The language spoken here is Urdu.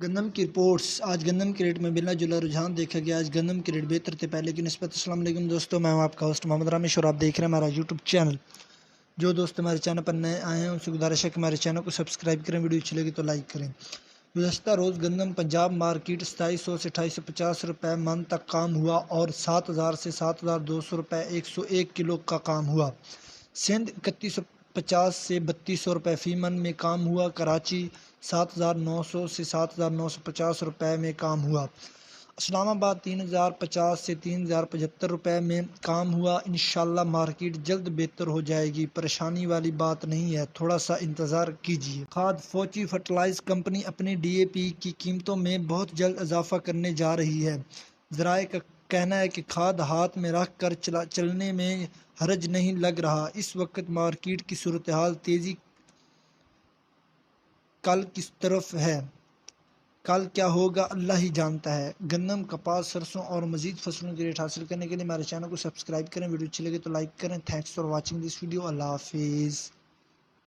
گندم کی رپورٹس۔ آج گندم کے ریٹ میں بلا جلا رجحان دیکھا گیا۔ آج گندم کے ریٹ بہتر تھے پہلے کی نسبت۔ السلام علیکم دوستوں، میں ہوں آپ کا ہوسٹ محمد رامیش اور آپ دیکھ رہے ہیں ہمارا یوٹیوب چینل۔ جو دوست ہمارے چینل پر نئے آئے ہیں ان سے گزارش ہے کہ ہمارے چینل کو سبسکرائب کریں، ویڈیو اچھی لگی تو لائک کریں۔ گزشتہ روز گندم پنجاب مارکیٹ 2700 سے 2850 روپے من تک کام ہوا اور 7000 سے 7200 روپے 101 کلو کا کام ہوا۔ سندھ 3150 سے 3200 روپے فی من میں کام ہوا۔ کراچی 7900 سے 7950 روپے میں کام ہوا۔ اسلام آباد 3050 سے 3075 روپے میں کام ہوا۔ انشاءاللہ مارکیٹ جلد بہتر ہو جائے گی، پریشانی والی بات نہیں ہے، تھوڑا سا انتظار کیجیے۔ کھاد فوجی فرٹیلائز کمپنی اپنی ڈی اے پی کی قیمتوں میں بہت جلد اضافہ کرنے جا رہی ہے۔ ذرائع کا کہنا ہے کہ کھاد ہاتھ میں رکھ کر چلنے میں حرج نہیں لگ رہا۔ اس وقت مارکیٹ کی صورتحال تیزی کل کس طرف ہے، کل کیا ہوگا اللہ ہی جانتا ہے۔ گندم، کپاس، سرسوں اور مزید فصلوں کے ریٹ حاصل کرنے کے لیے ہمارے چینل کو سبسکرائب کریں، ویڈیو اچھی لگے تو لائک کریں۔ Thanks for watching this video. اللہ حافظ۔